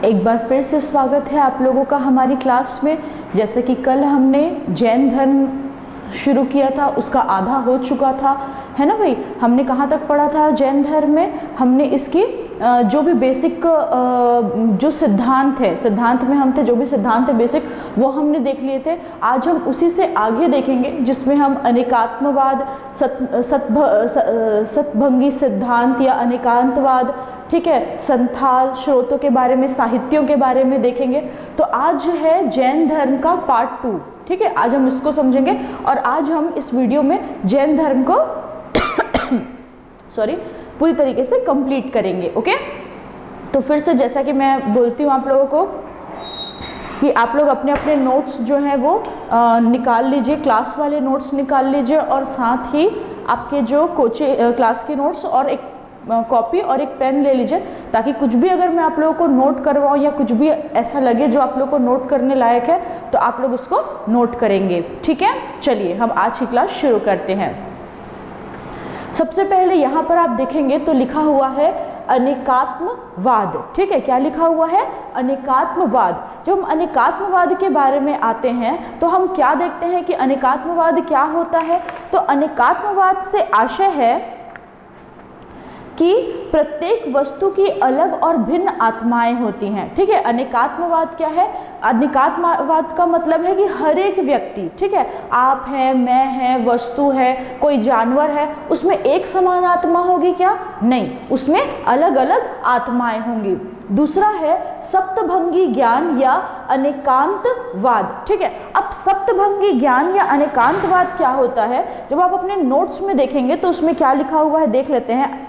एक बार फिर से स्वागत है आप लोगों का हमारी क्लास में। जैसे कि कल हमने जैन धर्म शुरू किया था, उसका आधा हो चुका था, है ना भाई। हमने कहाँ तक पढ़ा था जैन धर्म में? हमने इसकी जो भी बेसिक जो सिद्धांत है, सिद्धांत में हम थे, जो भी सिद्धांत है बेसिक वो हमने देख लिए थे। आज हम उसी से आगे देखेंगे जिसमें हम अनेकात्मवाद, सतभंगी सिद्धांत या अनेकांतवाद, ठीक है, संथाल स्रोतों के बारे में, साहित्यों के बारे में देखेंगे। तो आज है जैन धर्म का पार्ट 2, ठीक है। आज हम इसको समझेंगे और आज हम इस वीडियो में जैन धर्म को पूरी तरीके से कंप्लीट करेंगे। ओके, तो फिर से जैसा कि मैं बोलती हूँ आप लोगों को कि आप लोग अपने अपने नोट्स जो हैं वो निकाल लीजिए, क्लास वाले नोट्स निकाल लीजिए और साथ ही आपके जो क्लास के नोट्स और एक कॉपी और एक पेन ले लीजिए, ताकि कुछ भी अगर मैं आप लोगों को नोट करवाऊँ या कुछ भी ऐसा लगे जो आप लोगों को नोट करने लायक है तो आप लोग उसको नोट करेंगे, ठीक है। चलिए हम आज की क्लास शुरू करते हैं। सबसे पहले यहाँ पर आप देखेंगे तो लिखा हुआ है अनेकात्मवाद, ठीक है। क्या लिखा हुआ है? अनेकात्मवाद। जब हम अनेकात्मवाद के बारे में आते हैं तो हम क्या देखते हैं कि अनेकात्मवाद क्या होता है। तो अनेकात्मवाद से आशय है कि प्रत्येक वस्तु की अलग और भिन्न आत्माएं होती हैं, ठीक है। अनेकात्मवाद क्या है? अनेकात्मवाद का मतलब है कि हर एक व्यक्ति, ठीक है, आप हैं, मैं है, वस्तु है, कोई जानवर है, उसमें एक समान आत्मा होगी क्या? नहीं, उसमें अलग अलग आत्माएं होंगी। दूसरा है सप्तभंगी ज्ञान या अनेकांतवाद, ठीक है। अब सप्तभंगी ज्ञान या अनेकांतवाद क्या होता है? जब आप अपने नोट्स में देखेंगे तो उसमें क्या लिखा हुआ है देख लेते हैं।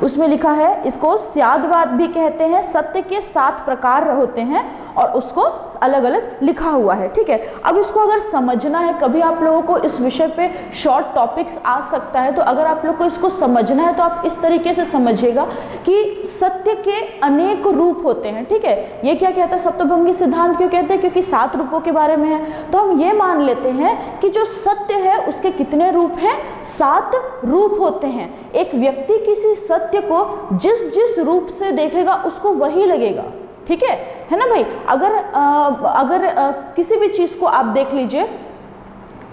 उसमें लिखा है, इसको स्यादवाद भी कहते हैं, सत्य के 7 प्रकार होते हैं और उसको अलग अलग लिखा हुआ है, ठीक है। अब इसको अगर समझना है, कभी आप लोगों को इस विषय पे शॉर्ट टॉपिक्स आ सकता है, तो अगर आप लोग को इसको समझना है तो आप इस तरीके से समझिएगा कि सत्य के अनेक रूप होते हैं, ठीक है। ये क्या कहता है? सप्तभंगी सिद्धांत क्यों कहते हैं? क्योंकि 7 रूपों के बारे में है। तो हम ये मान लेते हैं कि जो सत्य है उसके कितने रूप हैं? 7 रूप होते हैं। एक व्यक्ति किसी सत्य को जिस जिस रूप से देखेगा उसको वही लगेगा, ठीक है ना भाई। अगर किसी भी चीज को आप देख लीजिए,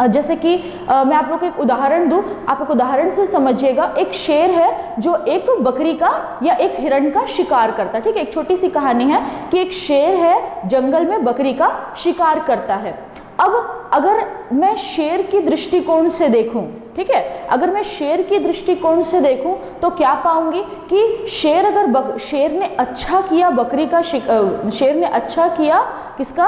जैसे कि मैं आप लोग को एक उदाहरण दूं, आप एक उदाहरण से समझिएगा। एक शेर है जो एक बकरी का या एक हिरण का शिकार करता है, ठीक है। एक छोटी सी कहानी है कि एक शेर है जंगल में बकरी का शिकार करता है। अब अगर मैं शेर की दृष्टिकोण से देखूं, ठीक है, अगर मैं शेर की दृष्टिकोण से देखूं तो क्या पाऊंगी कि शेर अगर शेर ने अच्छा किया शेर ने अच्छा किया किसका?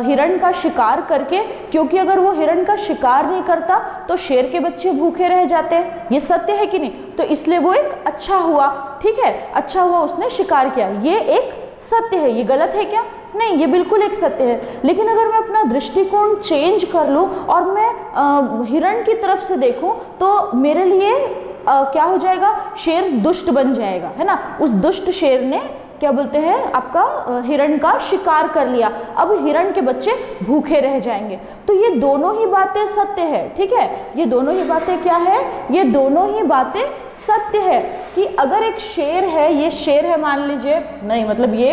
हिरण का शिकार करके, क्योंकि अगर वो हिरण का शिकार नहीं करता तो शेर के बच्चे भूखे रह जाते हैं। ये सत्य है कि नहीं? तो इसलिए वो एक अच्छा हुआ, ठीक है, अच्छा हुआ उसने शिकार किया, ये एक सत्य है। ये गलत है क्या? नहीं, ये बिल्कुल एक सत्य है। लेकिन अगर मैं अपना दृष्टिकोण चेंज कर लूं और मैं हिरण की तरफ से देखूं तो मेरे लिए क्या हो जाएगा? शेर दुष्ट बन जाएगा, है ना। उस दुष्ट शेर ने क्या बोलते हैं आपका हिरण का शिकार कर लिया, अब हिरण के बच्चे भूखे रह जाएंगे। तो ये दोनों ही बातें सत्य है, ठीक है। ये दोनों ही बातें क्या है? ये दोनों ही बातें सत्य है कि अगर एक शेर है, ये शेर है मान लीजिए, नहीं मतलब ये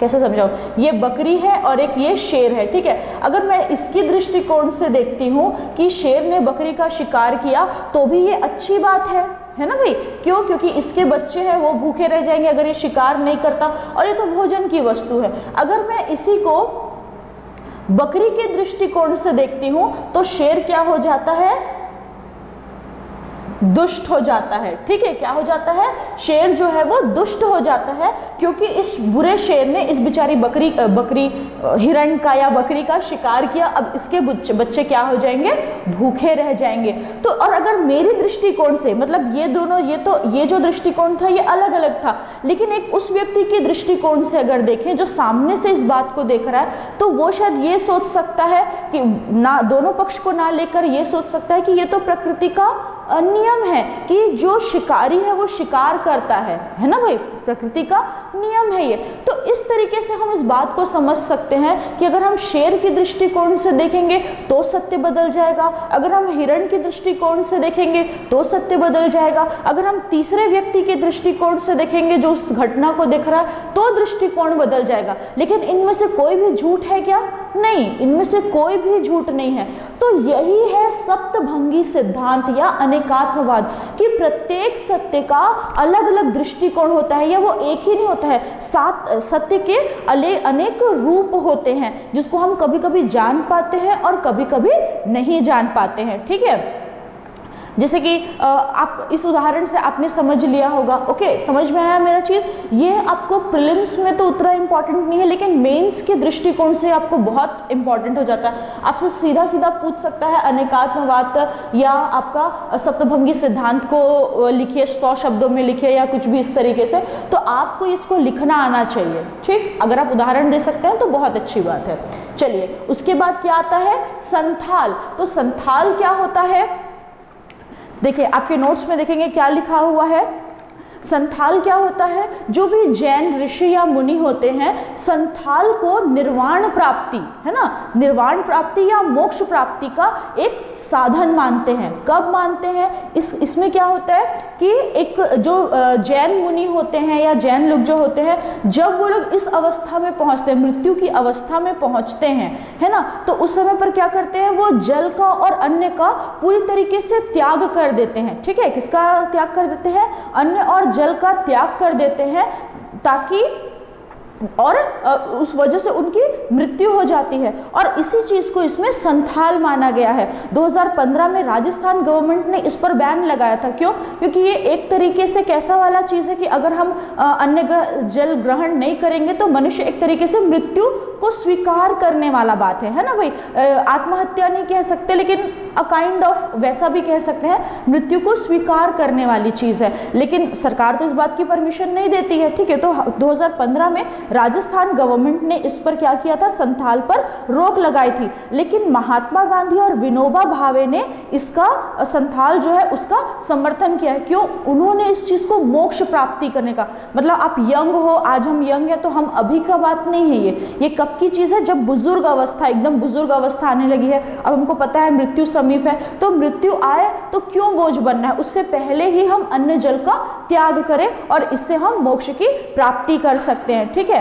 कैसे समझाऊं, ये बकरी है और एक ये शेर है, ठीक है। अगर मैं इसकी दृष्टिकोण से देखती हूँ कि शेर ने बकरी का शिकार किया तो भी ये अच्छी बात है ना भाई। क्यों? क्योंकि इसके बच्चे हैं वो भूखे रह जाएंगे अगर ये शिकार नहीं करता, और ये तो भोजन की वस्तु है। अगर मैं इसी को बकरी के दृष्टिकोण से देखती हूँ तो शेर क्या हो जाता है? दुष्ट हो जाता है, ठीक है। क्या हो जाता है? शेर जो है वो दुष्ट हो जाता है, क्योंकि इस बुरे शेर ने इस बेचारी बकरी हिरण का या बकरी का शिकार किया। अब इसके बच्चे क्या हो जाएंगे? भूखे रह जाएंगे। तो और अगर मेरी दृष्टिकोण से, मतलब ये दोनों, ये जो दृष्टिकोण था ये अलग अलग था, लेकिन एक उस व्यक्ति की दृष्टिकोण से अगर देखें जो सामने से इस बात को देख रहा है, तो वो शायद ये सोच सकता है कि ना, दोनों पक्ष को ना लेकर ये सोच सकता है कि ये तो प्रकृति का नियम है कि जो शिकारी है वो शिकार करता है ना भाई, प्रकृति का नियम है ये। तो इस तरीके से हम इस बात को समझ सकते हैं कि अगर हम शेर की दृष्टिकोण से देखेंगे तो सत्य बदल जाएगा, अगर हम हिरण की दृष्टिकोण से देखेंगे तो सत्य बदल जाएगा, अगर हम तीसरे व्यक्ति के दृष्टिकोण से देखेंगे जो उस घटना को देख रहा है तो दृष्टिकोण बदल जाएगा। लेकिन इनमें से कोई भी झूठ है क्या? नहीं, इनमें से कोई भी झूठ नहीं है। तो यही है सप्तभंगी सिद्धांत या अनेकात्मवाद कि प्रत्येक सत्य का अलग अलग दृष्टिकोण होता है, या वो एक ही नहीं होता है। सत्य के अनेक रूप होते हैं जिसको हम कभी कभी जान पाते हैं और कभी कभी नहीं जान पाते हैं। ठीक है, जैसे कि आप इस उदाहरण से आपने समझ लिया होगा। ओके, समझ में आया मेरा चीज़? ये आपको प्रीलिम्स में तो उतना इम्पॉर्टेंट नहीं है, लेकिन मेंस के दृष्टिकोण से आपको बहुत इम्पॉर्टेंट हो जाता है। आपसे सीधा सीधा पूछ सकता है अनेकात्मवाद या आपका सप्तभंगी सिद्धांत को लिखिए, 100 शब्दों में लिखिए या कुछ भी इस तरीके से, तो आपको इसको लिखना आना चाहिए। ठीक, अगर आप उदाहरण दे सकते हैं तो बहुत अच्छी बात है। चलिए, उसके बाद क्या आता है? संथाल। तो संथाल क्या होता है? देखिए, आपके नोट्स में देखेंगे क्या लिखा हुआ है। संथाल क्या होता है? जो भी जैन ऋषि या मुनि होते हैं, संथाल को निर्वाण प्राप्ति, है ना, निर्वाण प्राप्ति या मोक्ष प्राप्ति का एक साधन मानते हैं। कब मानते हैं? इसमें क्या होता है कि एक जो जैन मुनि होते हैं या जैन लोग जो होते हैं, जब वो लोग इस अवस्था में पहुंचते हैं, मृत्यु की अवस्था में पहुंचते हैं, है ना, तो उस समय पर क्या करते हैं? वो जल का और अन्न का पूरी तरीके से त्याग कर देते हैं। ठीक है, किसका त्याग कर देते हैं? अन्न और जल का त्याग कर देते हैं, ताकि और उस वजह से उनकी मृत्यु हो जाती है। और इसी चीज को इसमें संथाल माना गया है। 2015 में राजस्थान गवर्नमेंट ने इस पर बैन लगाया था। क्यों? क्योंकि ये एक तरीके से कैसा वाला चीज है कि अगर हम अन्न जल ग्रहण नहीं करेंगे तो मनुष्य एक तरीके से मृत्यु को स्वीकार करने वाला बात है ना भाई। आत्महत्या नहीं कह सकते, लेकिन अ काइंड ऑफ वैसा भी कह सकते हैं, मृत्यु को स्वीकार करने वाली चीज है। लेकिन सरकार तो इस बात की परमिशन नहीं देती है। ठीक है, तो 2015 में राजस्थान गवर्नमेंट ने इस पर क्या किया था? संथाल पर रोक लगाई थी। लेकिन महात्मा गांधी और विनोबा भावे ने इसका संथाल जो है उसका समर्थन किया है। क्यों? उन्होंने इस चीज को मोक्ष प्राप्ति करने का, मतलब आप यंग हो, आज हम यंग है तो हम अभी का बात नहीं है, ये कब की चीज है? जब बुजुर्ग अवस्था, एकदम बुजुर्ग अवस्था आने लगी है, अब हमको पता है मृत्यु समीप है, तो मृत्यु आए तो क्यों बोझ बनना है? उससे पहले ही हम अन्न जल का त्याग करें और इससे हम मोक्ष की प्राप्ति कर सकते हैं। ठीक है,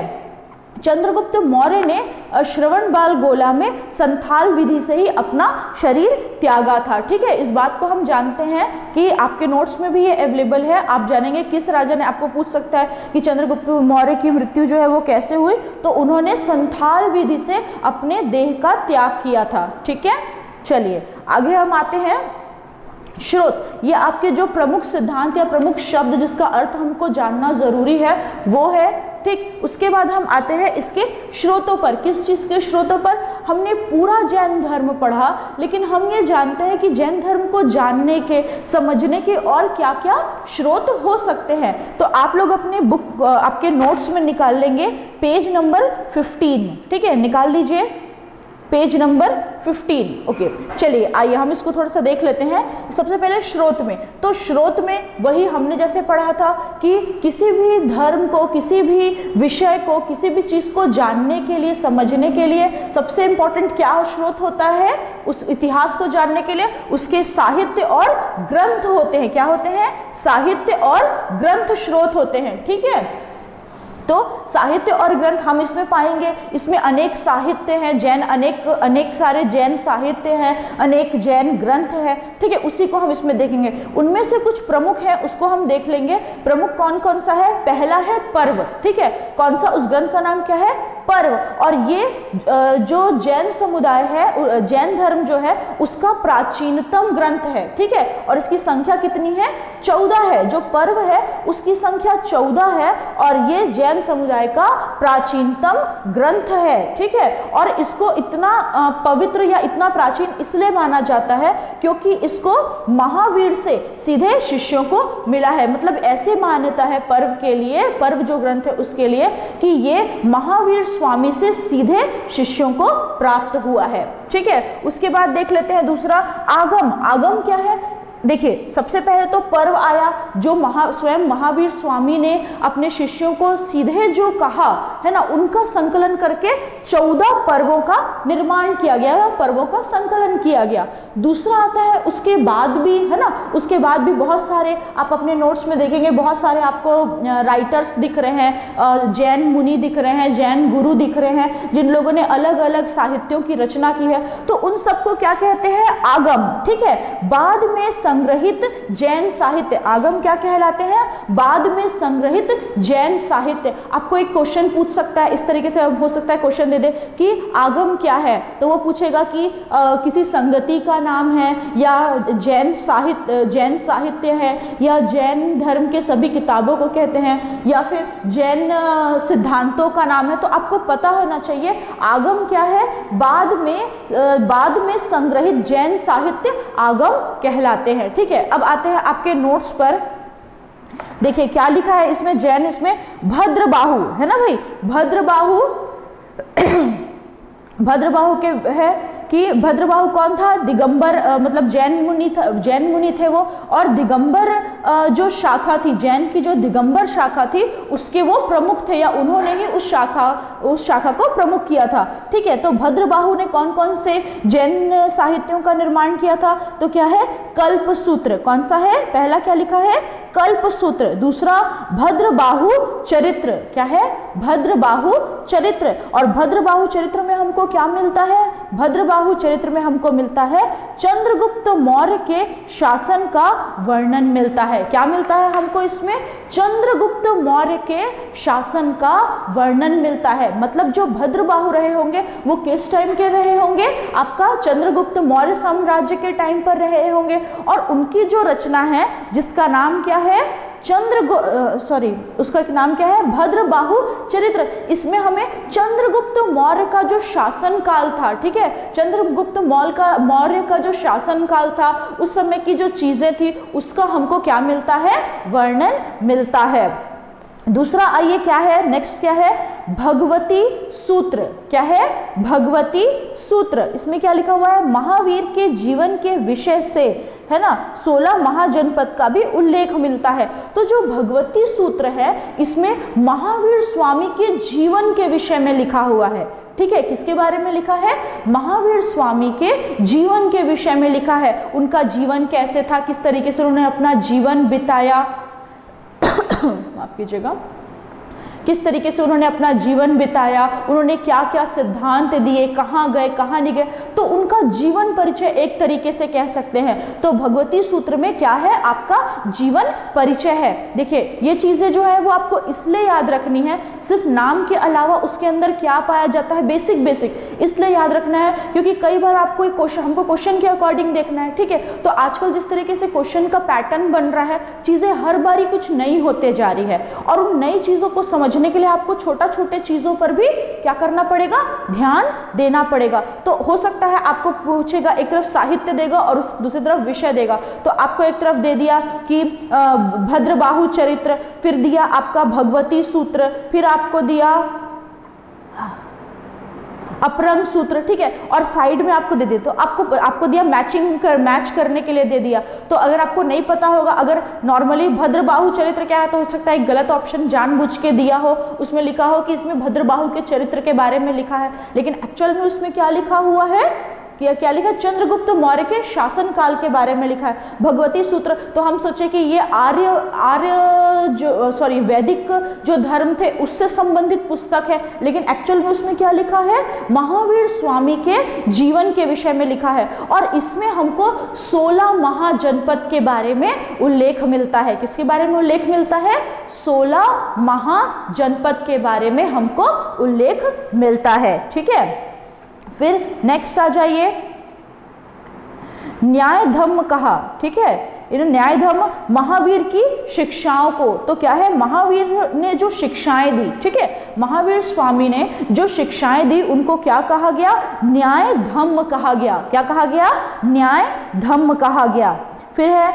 चंद्रगुप्त मौर्य ने श्रवणबाल गोला में संथाल विधि से ही अपना शरीर त्यागा था। ठीक है, इस बात को हम जानते हैं कि आपके नोट्स में भी ये अवेलेबल है। आप जानेंगे किस राजा ने, आपको पूछ सकता है कि चंद्रगुप्त मौर्य की मृत्यु जो है वो कैसे हुई, तो उन्होंने संथाल विधि से अपने देह का त्याग किया था। ठीक है, चलिए आगे हम आते हैं। स्रोत, ये आपके जो प्रमुख सिद्धांत या प्रमुख शब्द जिसका अर्थ हमको जानना जरूरी है वो है। ठीक, उसके बाद हम आते हैं इसके स्रोतों पर। किस चीज के स्रोतों पर? हमने पूरा जैन धर्म पढ़ा, लेकिन हम ये जानते हैं कि जैन धर्म को जानने के, समझने के और क्या क्या स्रोत हो सकते हैं। तो आप लोग अपने बुक, आपके नोट्स में निकाल लेंगे पेज नंबर 15। ठीक है, निकाल लीजिए पेज नंबर 15। ओके, चलिए आइए हम इसको थोड़ा सा देख लेते हैं। सबसे पहले स्रोत में, तो स्रोत में वही हमने जैसे पढ़ा था कि किसी भी धर्म को, किसी भी विषय को, किसी भी चीज को जानने के लिए, समझने के लिए सबसे इंपॉर्टेंट क्या स्रोत होता है? उस इतिहास को जानने के लिए उसके साहित्य और ग्रंथ होते हैं। क्या होते हैं? साहित्य और ग्रंथ स्रोत होते हैं। ठीक है, तो साहित्य और ग्रंथ हम इसमें पाएंगे। इसमें अनेक साहित्य हैं, जैन अनेक सारे जैन साहित्य हैं, अनेक जैन ग्रंथ हैं। ठीक है, उसी को हम इसमें देखेंगे। उनमें से कुछ प्रमुख है, उसको हम देख लेंगे। प्रमुख कौन कौन सा है? पहला है पर्व। ठीक है, कौन सा? उस ग्रंथ का नाम क्या है? पर्व। और ये जो जैन समुदाय है, जैन धर्म जो है उसका प्राचीनतम ग्रंथ है। ठीक है, और इसकी संख्या कितनी है? 14 है। जो पर्व है उसकी संख्या 14 है और ये जैन समुदाय का प्राचीनतम ग्रंथ है। ठीक है, और इसको इतना पवित्र या इतना प्राचीन इसलिए माना जाता है क्योंकि इसको महावीर से सीधे शिष्यों को मिला है। मतलब ऐसे मान्यता है पर्व के लिए, पर्व जो ग्रंथ है उसके लिए, कि ये महावीर स्वामी से सीधे शिष्यों को प्राप्त हुआ है। ठीक है, उसके बाद देख लेते हैं दूसरा आगम। आगम क्या है? देखिए सबसे पहले तो पर्व आया जो स्वयं महावीर स्वामी ने अपने शिष्यों को सीधे जो कहा है ना, उनका संकलन करके 14 पर्वों का निर्माण किया गया, पर्वों का संकलन किया गया। दूसरा आता है उसके बाद भी, है ना, उसके बाद भी बहुत सारे आप अपने नोट्स में देखेंगे, बहुत सारे आपको राइटर्स दिख रहे हैं, जैन मुनि दिख रहे हैं, जैन गुरु दिख रहे हैं, जिन लोगों ने अलग अलग साहित्यों की रचना की है। तो उन सबको क्या कहते हैं? आगम। ठीक है, बाद में संग्रहित जैन साहित्य, आगम क्या कहलाते हैं? बाद में संग्रहित जैन साहित्य। आपको एक क्वेश्चन पूछ सकता है, इस तरीके से हो सकता है क्वेश्चन दे दे कि आगम क्या है, तो वो पूछेगा कि किसी संगति का नाम है, या जैन साहित्य है, या जैन धर्म के सभी किताबों को कहते हैं, या फिर जैन सिद्धांतों का नाम है। तो आपको पता होना चाहिए आगम क्या है। बाद में संग्रहित जैन साहित्य आगम कहलाते हैं। ठीक है, अब आते हैं आपके नोट्स पर। देखिए क्या लिखा है इसमें, जैन, इसमें भद्रबाहु है ना भाई, भद्रबाहु भद्रबाहु के है कि भद्रबाहु कौन था? दिगंबर, मतलब जैन मुनि थे वो, और दिगंबर जो शाखा थी, जैन की जो दिगंबर शाखा थी उसके वो प्रमुख थे, या उन्होंने ही उस शाखा को प्रमुख किया था। ठीक है, तो भद्रबाहु ने कौन कौन से जैन साहित्यों का निर्माण किया था? तो क्या है? कल्पसूत्र। कौन सा है? पहला क्या लिखा है? कल्पसूत्र। दूसरा भद्रबाहु चरित्र। क्या है? भद्रबाहु चरित्र। और भद्रबाहु चरित्र में हमको क्या मिलता है? भद्रबाहु चरित्र में हमको मिलता है चंद्रगुप्त मौर्य के शासन का वर्णन मिलता है। क्या मिलता है हमको इसमें? चंद्रगुप्त मौर्य के शासन का वर्णन मिलता है। मतलब जो भद्रबाहु रहे होंगे वो किस टाइम के रहे होंगे? आपका चंद्रगुप्त मौर्य साम्राज्य के टाइम पर रहे होंगे, और उनकी जो रचना है जिसका नाम क्या है? उसका नाम क्या है? भद्रबाहु चरित्र। इसमें हमें चंद्रगुप्त मौर्य का जो शासन काल था, ठीक है, चंद्रगुप्त मौर्य का जो शासन काल था, उस समय की जो चीजें थी उसका हमको क्या मिलता है? वर्णन मिलता है। दूसरा आइए क्या है, नेक्स्ट क्या है? भगवती सूत्र। क्या है? भगवती सूत्र। इसमें क्या लिखा हुआ है? महावीर के जीवन के विषय से, है ना, 16 महाजनपद का भी उल्लेख मिलता है। तो जो भगवती सूत्र है इसमें महावीर स्वामी के जीवन के विषय में लिखा हुआ है। ठीक है, किसके बारे में लिखा है? महावीर स्वामी के जीवन के विषय में लिखा है। उनका जीवन कैसे था, किस तरीके से उन्होंने अपना जीवन बिताया, माफ कीजिएगा, किस तरीके से उन्होंने अपना जीवन बिताया, उन्होंने क्या क्या सिद्धांत दिए, कहाँ गए कहाँ नहीं गए, तो उनका जीवन परिचय एक तरीके से कह सकते हैं। तो भगवती सूत्र में क्या है? आपका जीवन परिचय है। देखिए ये चीजें जो है वो आपको इसलिए याद रखनी है, सिर्फ नाम के अलावा उसके अंदर क्या पाया जाता है, बेसिक इसलिए याद रखना है क्योंकि कई बार आपको एक क्वेश्चन, हमको क्वेश्चन के अकॉर्डिंग देखना है। ठीक है, तो आजकल जिस तरीके से क्वेश्चन का पैटर्न बन रहा है, चीजें हर बारी कुछ नई होते जा रही है, और उन नई चीजों को समझने के लिए आपको छोटे चीजों पर भी क्या करना पड़ेगा? ध्यान देना पड़ेगा। तो हो सकता है आपको पूछेगा, एक तरफ साहित्य देगा और दूसरी तरफ विषय देगा, तो आपको एक तरफ दे दिया कि भद्रबाहु चरित्र, फिर दिया आपका भगवती सूत्र, फिर आपको दिया अपरंग सूत्र। ठीक है, और साइड में आपको दे दिया, तो आपको दिया मैच करने के लिए दे दिया। तो अगर आपको नहीं पता होगा, अगर नॉर्मली भद्रबाहु चरित्र क्या है, तो हो सकता है एक गलत ऑप्शन जानबूझ के दिया हो, उसमें लिखा हो कि इसमें भद्रबाहु के चरित्र के बारे में लिखा है, लेकिन एक्चुअल में उसमें क्या लिखा हुआ है? क्या लिखा? चंद्रगुप्त मौर्य के शासन काल के बारे में लिखा है भगवती सूत्र। तो हम सोचे कि ये वैदिक जो धर्म थे उससे संबंधित पुस्तक है, लेकिन एक्चुअल में उसमें क्या लिखा है? महावीर स्वामी के जीवन के विषय में लिखा है। और इसमें हमको 16 महाजनपद के बारे में उल्लेख मिलता है। किसके बारे में उल्लेख मिलता है? 16 महाजनपद के बारे में हमको उल्लेख मिलता है। ठीक है, फिर नेक्स्ट आ जाइए, न्याय धम्म कहा। ठीक है, इन न्याय धम्म महावीर की शिक्षाओं को, तो क्या है? महावीर ने जो शिक्षाएं दी, ठीक है, महावीर स्वामी ने जो शिक्षाएं दी उनको क्या कहा गया? न्याय धम्म कहा गया। क्या कहा गया? न्याय धम्म कहा गया। फिर है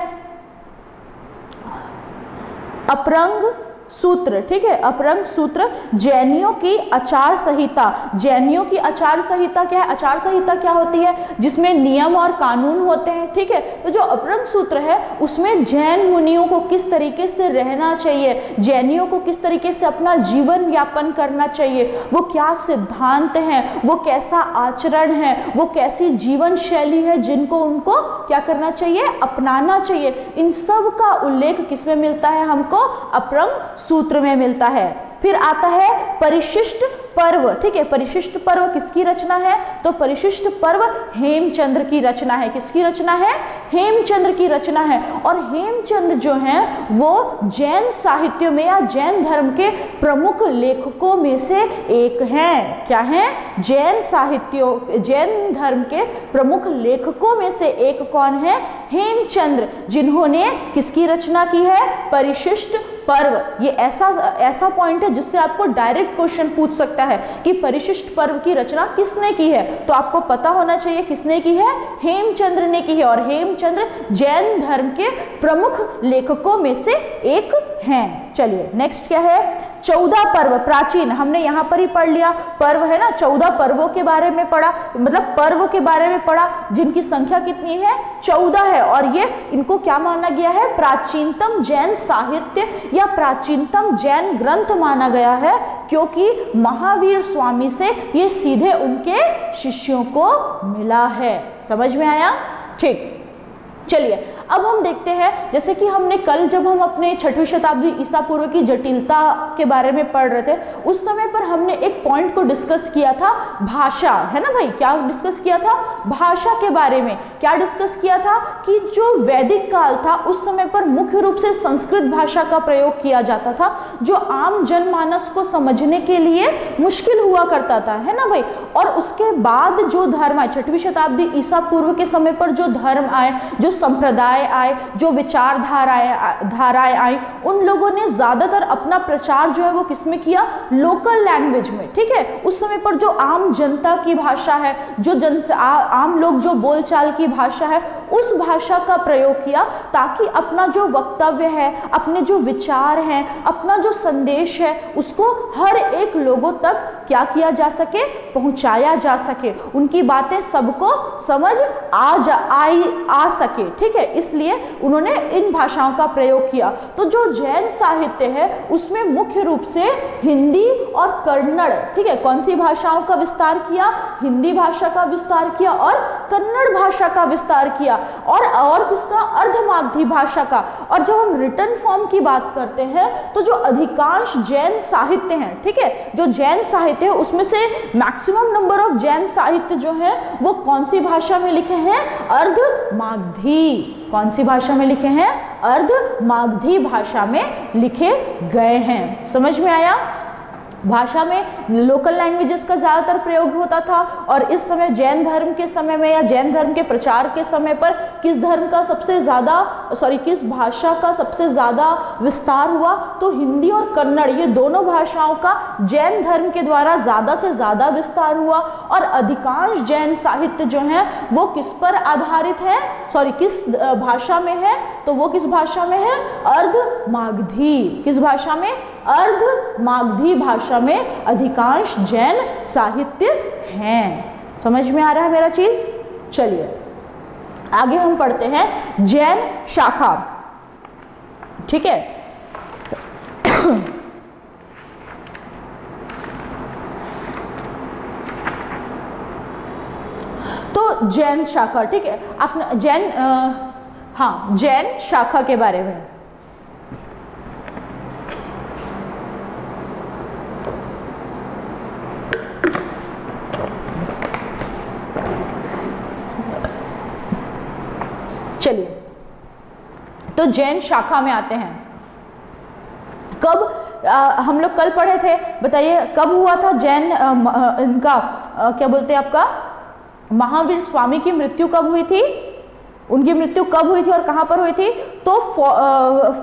अपरंग सूत्र, ठीक है, अपरंग सूत्र। जैनियों की आचार संहिता, जैनियों की आचार संहिता क्या है? आचार संहिता क्या होती है? जिसमें नियम और कानून होते हैं, ठीक है। तो जो अपरंग सूत्र है उसमें जैन मुनियों को किस तरीके से रहना चाहिए, जैनियों को किस तरीके से अपना जीवन यापन करना चाहिए, वो क्या सिद्धांत हैं, वो कैसा आचरण है, वो कैसी जीवन शैली है जिनको उनको क्या करना चाहिए, अपनाना चाहिए, इन सब का उल्लेख किसमें मिलता है हमको? अपरंग सूत्र में मिलता है। फिर आता है परिशिष्ट पर्व, ठीक है। परिशिष्ट पर्व किसकी रचना है? तो परिशिष्ट पर्व हेमचंद्र की रचना है। किसकी रचना है? हेमचंद्र की रचना है। और हेमचंद्र जो है वो जैन साहित्य में या जैन धर्म के प्रमुख लेखकों में से एक हैं। क्या है? जैन साहित्यों, जैन धर्म के प्रमुख लेखकों में से एक कौन है? हेमचंद्र, जिन्होंने किसकी रचना की है? परिशिष्ट पर्व। ये ऐसा पॉइंट है जिससे आपको डायरेक्ट क्वेश्चन पूछ सकता है कि परिशिष्ट पर्व की रचना किसने की है, तो आपको पता होना चाहिए किसने की है? हेमचंद्र ने की है। और हेमचंद्र जैन धर्म के प्रमुख लेखकों में से एक हैं। चलिए नेक्स्ट क्या है? 14 पर्व प्राचीन, हमने यहाँ पर ही पढ़ लिया, पर्व है ना, 14 पर्वों के बारे में पढ़ा, मतलब पर्व के बारे में पढ़ा जिनकी संख्या कितनी है? 14 है। और ये इनको क्या माना गया है? प्राचीनतम जैन साहित्य या प्राचीनतम जैन ग्रंथ माना गया है, क्योंकि महावीर स्वामी से ये सीधे उनके शिष्यों को मिला है। समझ में आया? ठीक, चलिए अब हम देखते हैं, जैसे कि हमने कल जब हम अपने 6वीं शताब्दी ईसा पूर्व की जटिलता के बारे में पढ़ रहे थे, उस समय पर हमने एक पॉइंट को डिस्कस किया था, भाषा, है ना भाई? क्या डिस्कस किया था? भाषा के बारे में। क्या डिस्कस किया था? कि जो वैदिक काल था उस समय पर मुख्य रूप से संस्कृत भाषा का प्रयोग किया जाता था, जो आम जनमानस को समझने के लिए मुश्किल हुआ करता था, है ना भाई? और उसके बाद जो धर्म आए, 6वीं शताब्दी ईसा पूर्व के समय पर जो धर्म आए, जो संप्रदाय आए, जो विचारधाराएं आई, उन लोगों ने ज्यादातर अपना प्रचार जो है वो किसमें किया? लोकल लैंग्वेज में, ठीक है। उस समय पर जो आम जनता की भाषा है, जो आम लोग जो बोलचाल की भाषा है, उस भाषा का प्रयोग किया, ताकि अपना जो वक्तव्य है, अपने जो विचार हैं, अपना जो संदेश है, उसको हर एक लोगों तक क्या किया जा सके? पहुंचाया जा सके, उनकी बातें सबको समझ आ सके, ठीक है। इसलिए उन्होंने इन भाषाओं का प्रयोग किया। तो जो जैन साहित्य है उसमें मुख्य रूप से हिंदी और कन्नड़, ठीक है, कौन सी भाषाओं का विस्तार किया? हिंदी भाषा का विस्तार किया और कन्नड़ भाषा का विस्तार किया, और किसका? अर्धमागधी भाषा का। और जब हम रिटन फॉर्म की बात करते हैं तो जो अधिकांश जैन साहित्य हैं, ठीक है, जो जैन साहित्य है उसमें से मैक्सिमम नंबर ऑफ जैन साहित्य जो है वो कौन सी भाषा में लिखे हैं? अर्धमागधी। कौन सी भाषा में लिखे हैं? अर्धमागधी भाषा में लिखे गए हैं। समझ में आया? भाषा में लोकल लैंग्वेजेस का ज़्यादातर प्रयोग होता था। और इस समय जैन धर्म के समय में या जैन धर्म के प्रचार के समय पर किस भाषा का सबसे ज़्यादा विस्तार हुआ? तो हिंदी और कन्नड़, ये दोनों भाषाओं का जैन धर्म के द्वारा ज़्यादा से ज़्यादा विस्तार हुआ। और अधिकांश जैन साहित्य जो है वो किस पर आधारित है? किस भाषा में है? तो वो किस भाषा में है? अर्धमागधी। किस भाषा में? अर्धमागधी भाषा में अधिकांश जैन साहित्य हैं। समझ में आ रहा है मेरा चीज? चलिए आगे हम पढ़ते हैं जैन शाखा, ठीक है। तो जैन शाखा, ठीक है, अपना जैन शाखा के बारे में। चलिए तो जैन शाखा में आते हैं। कब हम लोग कल पढ़े थे, बताइए कब हुआ था जैन इनका क्या बोलते हैं आपका महावीर स्वामी की मृत्यु कब हुई थी? उनकी मृत्यु कब हुई थी और कहां पर हुई थी? तो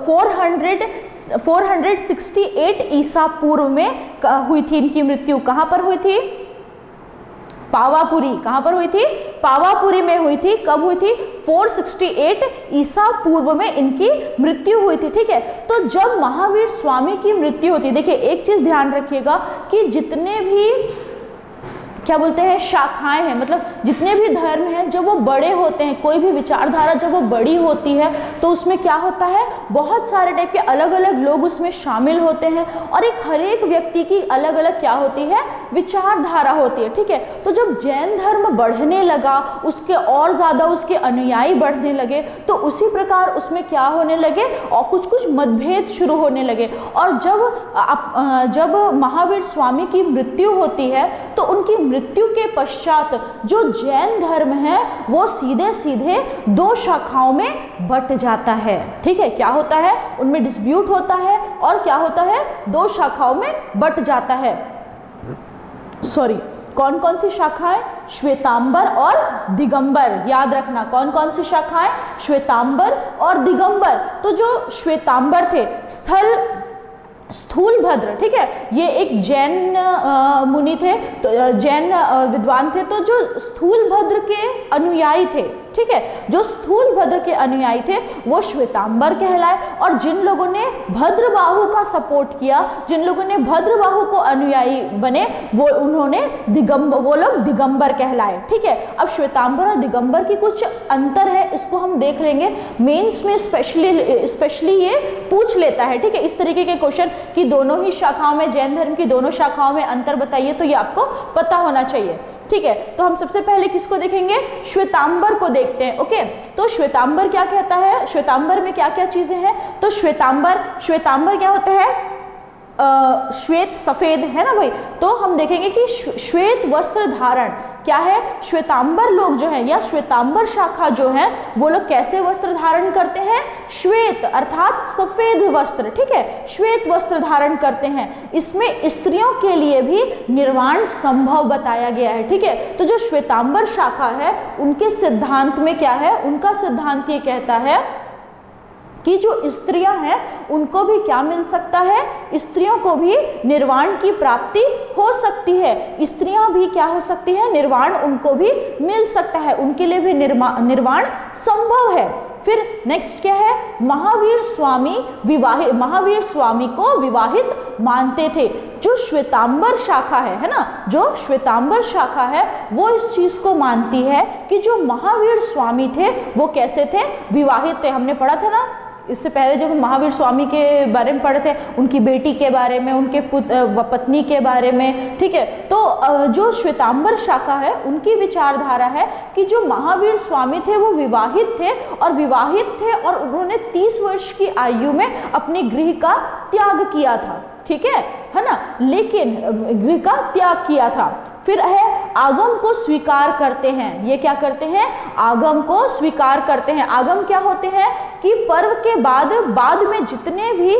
468 ईसा पूर्व में हुई थी इनकी मृत्यु। कहां पर हुई थी? पावापुरी, कहां पर हुई थी? पावापुरी में हुई थी। कब हुई थी? 468 ईसा पूर्व में इनकी मृत्यु हुई थी। ठीक है, तो जब महावीर स्वामी की मृत्यु होती है, देखिए एक चीज ध्यान रखिएगा कि जितने भी क्या बोलते हैं शाखाएं हैं, मतलब जितने भी धर्म हैं जब वो बड़े होते हैं, कोई भी विचारधारा जब वो बड़ी होती है तो उसमें क्या होता है, बहुत सारे टाइप के अलग अलग लोग उसमें शामिल होते हैं और एक हर एक व्यक्ति की अलग अलग क्या होती है, विचारधारा होती है। ठीक है, तो जब जैन धर्म बढ़ने लगा, उसके और ज़्यादा उसके अनुयायी बढ़ने लगे, तो उसी प्रकार उसमें क्या होने लगे और कुछ कुछ मतभेद शुरू होने लगे। और जब महावीर स्वामी की मृत्यु होती है तो उनकी मृत्यु के पश्चात जो जैन धर्म है वो सीधे सीधे दो शाखाओं में बट जाता है। ठीक है, क्या होता है, उनमें डिस्प्यूट होता है और क्या होता है, दो शाखाओं में बट जाता है। सॉरी, कौन कौन सी शाखाएं? श्वेतांबर और दिगंबर, याद रखना कौन कौन सी शाखाएं? श्वेतांबर और दिगंबर। तो जो श्वेतांबर थे, स्थूलभद्र, ठीक है, ये एक जैन मुनि थे, तो जैन विद्वान थे, तो जो स्थूलभद्र के अनुयायी थे, ठीक है, जो स्थूलभद्र के अनुयायी थे वो श्वेतांबर कहलाए। और जिन लोगों ने भद्रबाहु का सपोर्ट किया, जिन लोगों ने भद्रबाहु को अनुयायी बने, वो लोग दिगंबर कहलाए। ठीक है, अब श्वेतांबर और दिगंबर की कुछ अंतर है, इसको हम देख लेंगे। मेंस में स्पेशली ये पूछ लेता है। ठीक है, इस तरीके के क्वेश्चन कि दोनों ही शाखाओं में, जैन धर्म की दोनों शाखाओं में अंतर बताइए, तो ये आपको पता होना चाहिए। ठीक है, तो हम सबसे पहले किसको देखेंगे? श्वेतांबर को देखते हैं। ओके, तो श्वेतांबर क्या कहता है, श्वेतांबर में क्या क्या चीजें हैं? तो श्वेतांबर क्या होता है? श्वेत, सफेद, है ना भाई। तो हम देखेंगे कि श्वेत वस्त्र धारण क्या है, श्वेतांबर लोग जो हैं या श्वेतांबर शाखा जो है वो लोग कैसे वस्त्र धारण करते हैं? श्वेत अर्थात सफेद वस्त्र। ठीक है, श्वेत वस्त्र धारण करते हैं। इसमें स्त्रियों के लिए भी निर्वाण संभव बताया गया है। ठीक है, तो जो श्वेतांबर शाखा है उनके सिद्धांत में क्या है, उनका सिद्धांत ये कहता है कि जो स्त्रियां हैं उनको भी क्या मिल सकता है, स्त्रियों को भी निर्वाण की प्राप्ति हो सकती है। स्त्रियां भी क्या हो सकती है, निर्वाण उनको भी मिल सकता है, उनके लिए भी निर्वाण संभव है। फिर नेक्स्ट क्या है, महावीर स्वामी को विवाहित मानते थे। जो श्वेतांबर शाखा है ना, जो श्वेतांबर शाखा है वो इस चीज को मानती है कि जो महावीर स्वामी थे वो कैसे थे, विवाहित थे। हमने पढ़ा था ना इससे पहले जब महावीर स्वामी के बारे में पढ़े थे, उनकी बेटी के बारे में, उनके पत्नी के बारे में। ठीक है, तो जो श्वेतांबर शाखा है उनकी विचारधारा है कि जो महावीर स्वामी थे वो विवाहित थे और उन्होंने 30 वर्ष की आयु में अपने गृह का त्याग किया था। ठीक है ना, लेकिन गृह का त्याग किया था। फिर है आगम को स्वीकार करते हैं। ये क्या करते हैं, आगम को स्वीकार करते हैं। आगम क्या होते हैं कि पर्व के बाद में जितने भी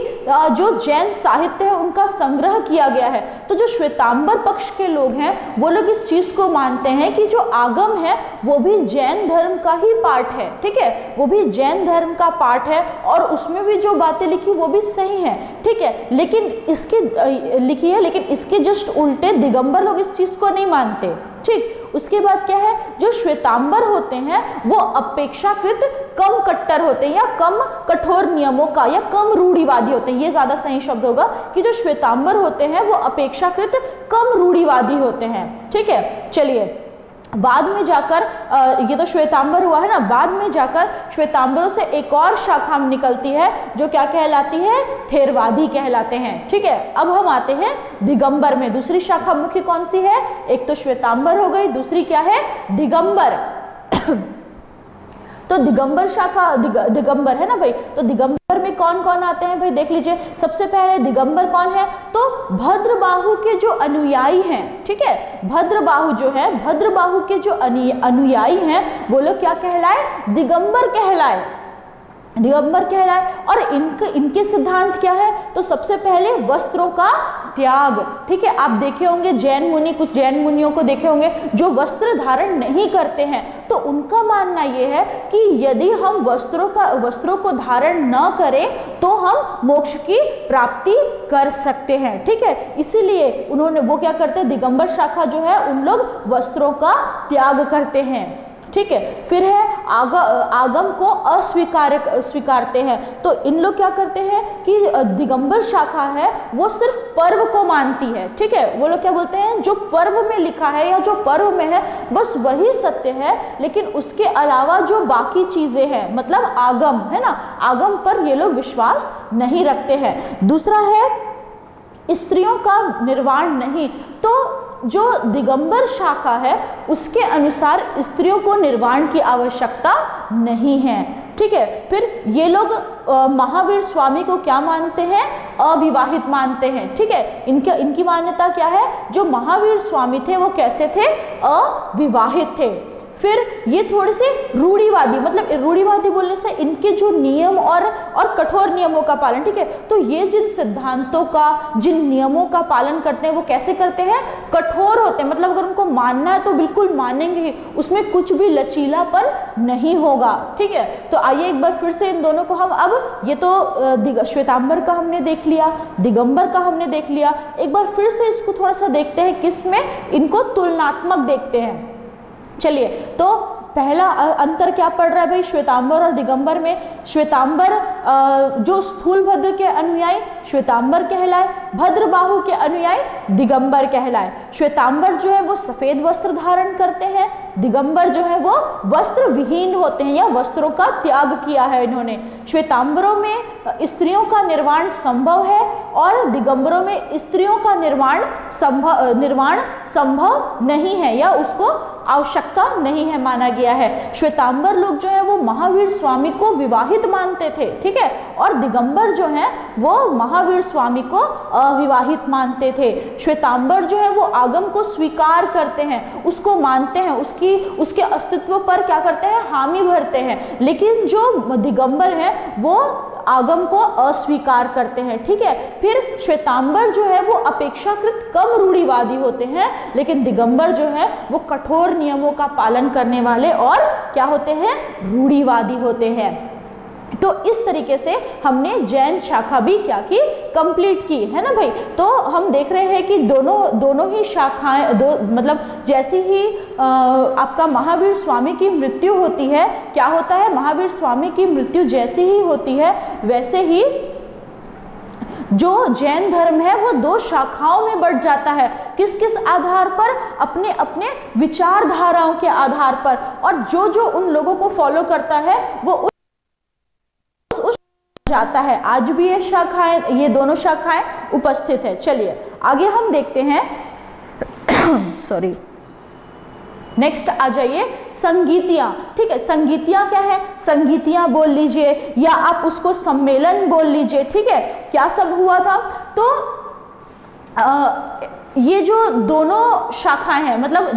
जो जैन साहित्य है उनका संग्रह किया गया है। तो जो श्वेतांबर पक्ष के लोग हैं वो लोग इस चीज को मानते हैं कि जो आगम है वो भी जैन धर्म का ही पार्ट है। ठीक है, वो भी जैन धर्म का पार्ट है और उसमें भी जो बातें लिखी वो भी सही है। ठीक है, लेकिन इसके जस्ट उल्टे दिगंबर लोग इस चीज को नहीं मानते। ठीक, उसके बाद क्या है, जो श्वेतांबर होते हैं वो अपेक्षाकृत कम कट्टर होते हैं या कम कठोर नियमों का या कम रूढ़िवादी होते हैं। ये ज्यादा सही शब्द होगा कि जो श्वेतांबर होते हैं वो अपेक्षाकृत कम रूढ़िवादी होते हैं। ठीक है, चलिए बाद में जाकर ये तो श्वेतांबर हुआ है ना, बाद में जाकर श्वेतांबरों से एक और शाखा निकलती है जो क्या कहलाती है, थेरवादी कहलाते हैं। ठीक है, अब हम आते हैं दिगंबर में। दूसरी शाखा मुख्य कौन सी है, एक तो श्वेतांबर हो गई, दूसरी क्या है, दिगंबर। तो दिगंबर शाखा, दिगंबर है ना भाई, तो दिगंबर में कौन कौन आते हैं भाई, देख लीजिए। सबसे पहले दिगंबर कौन है, तो भद्रबाहु के जो अनुयायी हैं। ठीक है, भद्रबाहु जो है, भद्रबाहु के जो अनुयायी हैं वो लोग क्या कहलाए, दिगंबर कहलाए। दिगंबर कहलाए। और इनके सिद्धांत क्या है? तो सबसे पहले वस्त्रों का त्याग। ठीक है, आप देखे होंगे जैन मुनि, कुछ जैन मुनियों को देखे होंगे जो वस्त्र धारण नहीं करते हैं, तो उनका मानना यह है कि यदि हम वस्त्रों को धारण न करें तो हम मोक्ष की प्राप्ति कर सकते हैं। ठीक है, इसीलिए उन्होंने वो क्या करते हैं, दिगंबर शाखा जो है उन लोग वस्त्रों का त्याग करते हैं। ठीक है, फिर है आगम को स्वीकारते हैं। तो इन लोग क्या करते हैं कि दिगंबर शाखा है वो सिर्फ पर्व को मानती है। ठीक है, वो लोग क्या बोलते हैं, जो पर्व में लिखा है या जो पर्व में है बस वही सत्य है, लेकिन उसके अलावा जो बाकी चीजें हैं, मतलब आगम है ना, आगम पर ये लोग विश्वास नहीं रखते हैं। दूसरा है स्त्रियों का निर्वाण नहीं। तो जो दिगंबर शाखा है उसके अनुसार स्त्रियों को निर्वाण की आवश्यकता नहीं है। ठीक है, फिर ये लोग महावीर स्वामी को क्या मानते हैं, अविवाहित मानते हैं। ठीक है, इनकी मान्यता क्या है, जो महावीर स्वामी थे वो कैसे थे, अविवाहित थे। फिर ये थोड़े से रूढ़िवादी, मतलब रूढ़िवादी बोलने से इनके जो नियम और कठोर नियमों का पालन। ठीक है, तो ये जिन सिद्धांतों का, जिन नियमों का पालन करते हैं वो कैसे करते हैं, कठोर होते हैं। मतलब अगर उनको मानना है तो बिल्कुल मानेंगे ही, उसमें कुछ भी लचीलापन नहीं होगा। ठीक है, तो आइए एक बार फिर से इन दोनों को हम, अब ये तो श्वेतांबर का हमने देख लिया, दिगंबर का हमने देख लिया, एक बार फिर से इसको थोड़ा सा देखते हैं, किसमें इनको तुलनात्मक देखते हैं। चलिए, तो पहला अंतर क्या पड़ रहा है भाई श्वेतांबर और दिगंबर में। श्वेतांबर जो स्थूलभद्र के अनुयायी श्वेतांबर कहलाए, भद्रबाहु के अनुयायी दिगंबर कहलाए। श्वेतांबर जो है वो सफेद वस्त्र धारण करते हैं, दिगंबर जो है वो वस्त्र विहीन होते हैं या वस्त्रों का त्याग किया है इन्होंने। श्वेतांबरों में स्त्रियों का निर्वाण संभव है और दिगंबरों में स्त्रियों का निर्वाण संभव नहीं है या उसको आवश्यकता नहीं है माना गया है। श्वेतांबर लोग जो है वो महावीर स्वामी को विवाहित मानते थे। ठीक है, और दिगंबर जो है वो महावीर स्वामी को अविवाहित मानते थे। श्वेतांबर जो है वो आगम को स्वीकार करते हैं, उसको मानते हैं, उसके अस्तित्व पर क्या करते हैं, हामी भरते हैं। लेकिन जो दिगंबर है वो आगम को अस्वीकार करते हैं। ठीक है, फिर श्वेतांबर जो है वो अपेक्षाकृत कम रूढ़िवादी होते हैं, लेकिन दिगंबर जो है वो कठोर नियमों का पालन करने वाले और क्या होते हैं, रूढ़िवादी होते हैं। तो इस तरीके से हमने जैन शाखा भी क्या की, कंप्लीट की, है ना भाई। तो हम देख रहे हैं कि दोनों ही शाखाएं, मतलब जैसे ही आपका महावीर स्वामी की मृत्यु होती है, क्या होता है, महावीर स्वामी की मृत्यु जैसे ही होती है वैसे ही जो जैन धर्म है वो दो शाखाओं में बढ़ जाता है। किस किस आधार पर, अपने अपने विचारधाराओं के आधार पर, और जो उन लोगों को फॉलो करता है वो जाता है। आज भी ये दोनों शाखाएं उपस्थित है। चलिए आगे हम देखते हैं सॉरी, नेक्स्ट आ जाइए संगीतियां। ठीक है, संगीतियां क्या है, संगीतियां बोल लीजिए या आप उसको सम्मेलन बोल लीजिए। ठीक है, क्या सब हुआ था, तो ये जो दोनों शाखाएं हैं, मतलब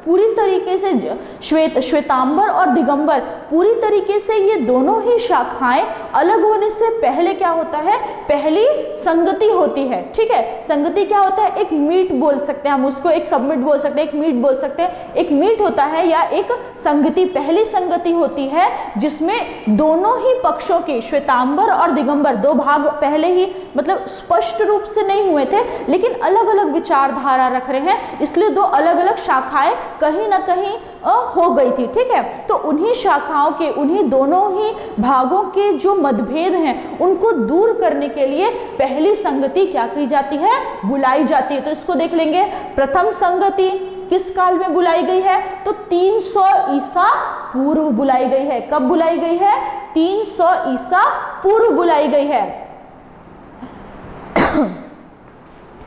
पूरी तरीके से श्वेतांबर और दिगंबर, पूरी तरीके से ये दोनों ही शाखाएं अलग होने से पहले क्या होता है, पहली संगति होती है। ठीक है, संगति क्या होता है, एक मीट बोल सकते हैं हम उसको, एक सबमिट बोल सकते हैं, एक मीट बोल सकते हैं। एक मीट होता है या एक संगति, पहली संगति होती है जिसमें दोनों ही पक्षों की, श्वेतांबर और दिगंबर, दो भाग पहले ही मतलब स्पष्ट रूप से नहीं हुए थे लेकिन अलग अलग विचारधारा रख रहे हैं, इसलिए दो अलग अलग शाखाएं कहीं ना कहीं हो गई थी। ठीक है, तो उन्हीं शाखाओं के, उन्हीं दोनों ही भागों के जो मतभेद हैं उनको दूर करने के लिए पहली संगति क्या की जाती है, बुलाई जाती है। तो इसको देख लेंगे। प्रथम संगति किस काल में बुलाई गई है, तो 300 ईसा पूर्व बुलाई गई है। कब बुलाई गई है, 300 ईसा पूर्व बुलाई गई है।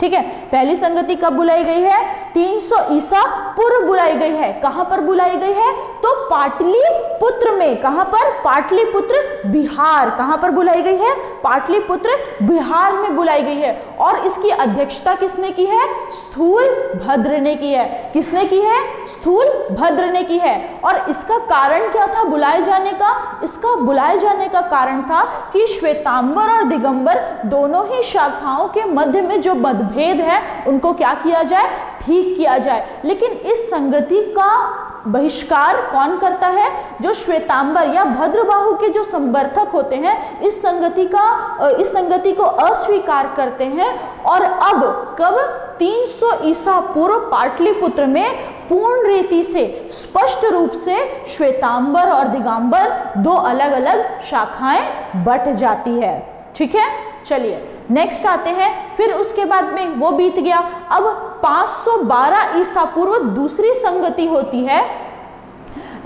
ठीक है, पहली संगति कब बुलाई गई है, 300 ईसा पूर्व बुलाई गई है। कहां पर बुलाई गई है, तो पाटलिपुत्र में, कहां पर? पाटलिपुत्र बिहार, कहां पर बुलाई गई है? पाटलिपुत्र बिहार में बुलाई गई है। और इसकी अध्यक्षता किसने की है? स्थूलभद्र ने की है। किसने की है? स्थूलभद्र ने की है। और इसका कारण क्या था बुलाए जाने का? इसका बुलाए जाने का कारण था कि श्वेतांबर और दिगंबर दोनों ही शाखाओं के मध्य में जो मतभेद है उनको क्या किया जाए? ठीक किया जाए। लेकिन इस संगति का बहिष्कार कौन करता है? जो श्वेतांबर या भद्रबाहु के जो समर्थक होते हैं इस संगति को अस्वीकार करते हैं। और अब कब? 300 ईसा पूर्व पाटलिपुत्र में पूर्ण रीति से स्पष्ट रूप से श्वेतांबर और दिगंबर दो अलग अलग शाखाएं बट जाती है। ठीक है, चलिए नेक्स्ट आते हैं। फिर उसके बाद में वो बीत गया। अब 512 ईसा पूर्व दूसरी संगति होती है।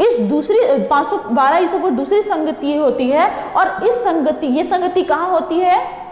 इस दूसरी 512 ईसा पूर्व दूसरी संगति होती है। और इस संगति, ये संगति कहाँ होती है?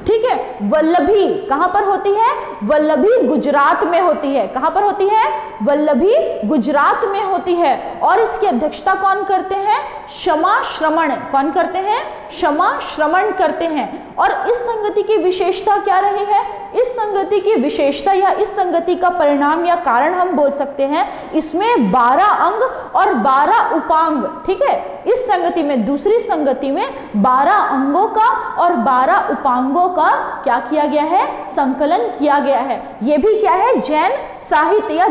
ठीक है, वल्लभी कहां पर होती है? वल्लभी गुजरात में होती है। कहां पर होती है? वल्लभी गुजरात में होती है। और इसकी अध्यक्षता कौन करते हैं? क्षमा श्रमण। कौन करते हैं? क्षमा श्रमण करते हैं। और इस संगति की विशेषता क्या रही है? इस संगति की विशेषता या इस संगति का परिणाम या कारण हम बोल सकते हैं, इसमें 12 अंग और 12 उपांग। ठीक है, इस संगति में, दूसरी संगति में 12 अंगों का और 12 उपांगों का क्या किया गया है? संकलन किया गया है। यह भी क्या है? जैन साहित्य या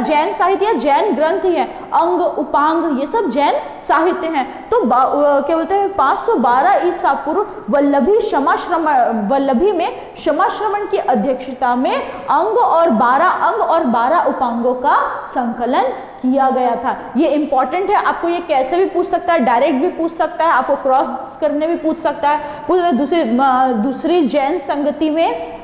जैन ग्रंथ ही है। अंग उपांग ये सब जैन साहित्य हैं। तो क्या बोलते हैं? 512 ईसा पूर्व वल्लभी में क्षमा श्रमण की अध्यक्षता में अंग और 12 उपांगों का संकलन किया गया था। ये इंपॉर्टेंट है, आपको ये कैसे भी पूछ सकता है, डायरेक्ट भी पूछ सकता है, आपको क्रॉस करने भी पूछ सकता है। दूसरी जैन संगति में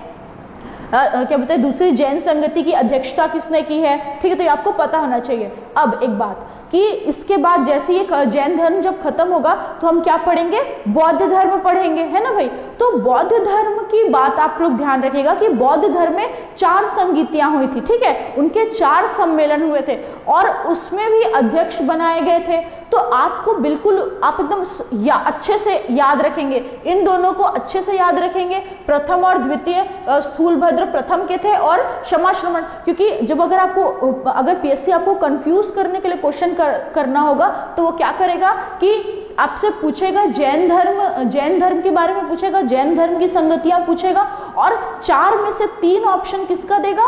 क्या बोलते हैं? दूसरी जैन संगति की अध्यक्षता किसने की है? ठीक है, तो ये आपको पता होना चाहिए। अब एक बात कि इसके बाद जैसे ये जैन धर्म जब खत्म होगा तो हम क्या पढ़ेंगे? बौद्ध धर्म पढ़ेंगे, है ना भाई। तो बौद्ध धर्म की बात आप लोग ध्यान रखिएगा कि बौद्ध धर्म में 4 संगतियां हुई थी। ठीक है, उनके 4 सम्मेलन हुए थे और उसमें भी अध्यक्ष बनाए गए थे। तो आपको बिल्कुल आप एकदम अच्छे से याद रखेंगे, इन दोनों को अच्छे से याद रखेंगे। प्रथम और द्वितीय, स्थूलभद्र प्रथम के थे और क्षमा श्रमण। क्योंकि जब अगर पीएससी आपको कंफ्यूज करने के लिए क्वेश्चन करना होगा तो वो क्या करेगा कि आपसे पूछेगा जैन धर्म के बारे में पूछेगा, जैन धर्म की संगतियां पूछेगा और 4 में से 3 ऑप्शन किसका देगा?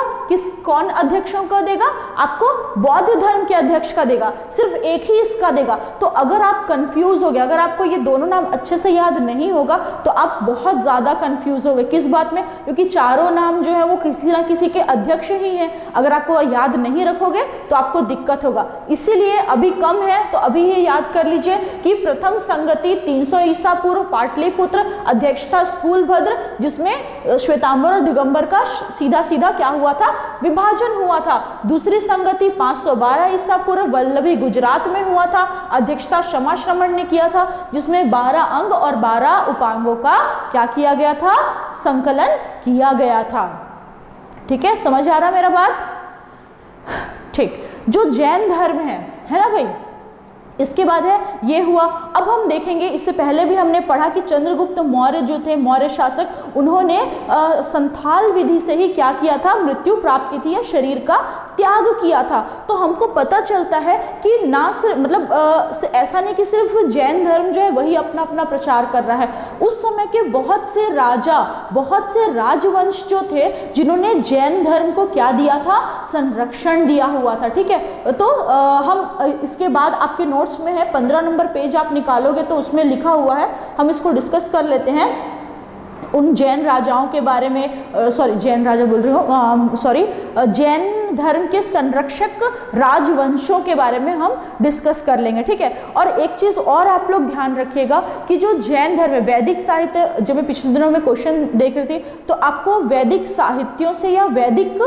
कौन अध्यक्षों का देगा? आपको बौद्ध धर्म के अध्यक्ष का देगा, सिर्फ एक ही इसका देगा। तो अगर आप कंफ्यूज हो गए, अगर आपको ये दोनों नाम अच्छे से याद नहीं होगा तो आप बहुत ज्यादा कंफ्यूज हो गए। किस बात में? क्योंकि चारों नाम जो है वो किसी ना किसी के अध्यक्ष ही हैं। अगर आपको याद नहीं रखोगे तो आपको दिक्कत होगा। इसीलिए अभी कम है तो अभी ये याद कर लीजिए कि प्रथम संगति 300 ईसा पूर्व पाटलिपुत्र, अध्यक्षता स्थूलभद्र, जिसमें श्वेतांबर और दिगंबर का सीधा सीधा क्या हुआ था? विभाजन हुआ था। दूसरी संगति 512 ईसा पूर्व वल्लभी गुजरात में हुआ था, अध्यक्षता क्षमा श्रमण ने किया था, जिसमें 12 अंग और 12 उपांगों का क्या किया गया था? संकलन किया गया था। ठीक है, समझ आ रहा मेरा बात? ठीक, जो जैन धर्म है ना भाई, इसके बाद है ये हुआ। अब हम देखेंगे, इससे पहले भी हमने पढ़ा कि चंद्रगुप्त मौर्य जो थे, मौर्य शासक, उन्होंने संथाल विधि से ही क्या किया था? मृत्यु प्राप्त की थी या शरीर का त्याग किया था। तो हमको पता चलता है कि ना सिर्फ ऐसा नहीं कि सिर्फ जैन धर्म जो है वही अपना अपना प्रचार कर रहा है। उस समय के बहुत से राजा, बहुत से राजवंश जो थे जिन्होंने जैन धर्म को क्या दिया था? संरक्षण दिया हुआ था। ठीक है, तो हम इसके बाद आपके नोट्स में है 15 नंबर पेज आप निकालोगे तो उसमें लिखा हुआ है, हम इसको डिस्कस कर लेते हैं। उन जैन राजाओं के बारे में, जैन राजा बोल रही हूँ, जैन धर्म के संरक्षक राजवंशों के बारे में हम डिस्कस कर लेंगे। ठीक है, और एक चीज और आप लोग ध्यान रखिएगा कि जो जैन धर्म है, वैदिक साहित्य, जब मैं पिछले दिनों में क्वेश्चन देख रही थी तो आपको वैदिक साहित्यों से या वैदिक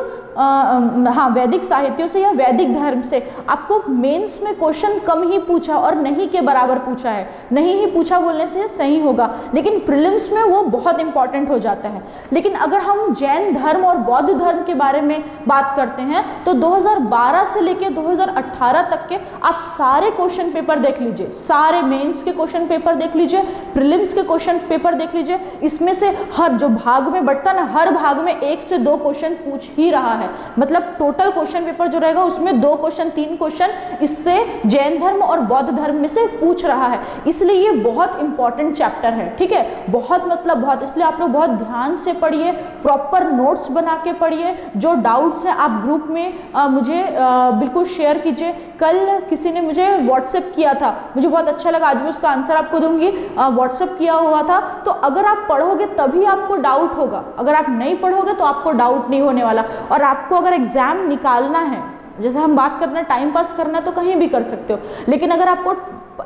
साहित्यों से या वैदिक धर्म से आपको मेंस में क्वेश्चन कम ही पूछा और नहीं के बराबर पूछा है। नहीं ही पूछा बोलने से सही होगा, लेकिन प्रीलिम्स में वो बहुत इंपॉर्टेंट हो जाता है। लेकिन अगर हम जैन धर्म और बौद्ध धर्म के बारे में बात करते हैं हैं तो 2012 से लेकर 2018 तक के आप सारे क्वेश्चन पेपर देख लीजिए, सारे मेंस के क्वेश्चन पेपर देख लीजिए, प्रीलिम्स के क्वेश्चन पेपर देख लीजिए। इसमें से हर जो भाग में बढ़ता ना, हर भाग में 1 से 2 क्वेश्चन पूछ ही रहा है। मतलब टोटल क्वेश्चन पेपर जो रहेगा उसमें 2 क्वेश्चन 3 क्वेश्चन इससे जैन धर्म और बौद्ध धर्म में से पूछ रहा है। इसलिए ये बहुत इंपॉर्टेंट चैप्टर है, ठीक है, बहुत मतलब बहुत। इसलिए आप लोग बहुत ध्यान से पढ़िए, प्रॉपर नोट्स बना के पढ़िए। जो डाउट्स हैं आप ग्रुप में मुझे बिल्कुल शेयर कीजिए। कल किसी ने मुझे व्हाट्सएप किया था, मुझे बहुत अच्छा लगा, आज मैं उसका आंसर आपको दूंगी। व्हाट्सएप किया हुआ था, तो अगर आप पढ़ोगे तभी आपको डाउट होगा, अगर आप नहीं पढ़ोगे तो आपको डाउट नहीं होने वाला। और आपको अगर एग्जाम निकालना है, जैसे हम बात करना है टाइम पास करना है तो कहीं भी कर सकते हो, लेकिन अगर आपको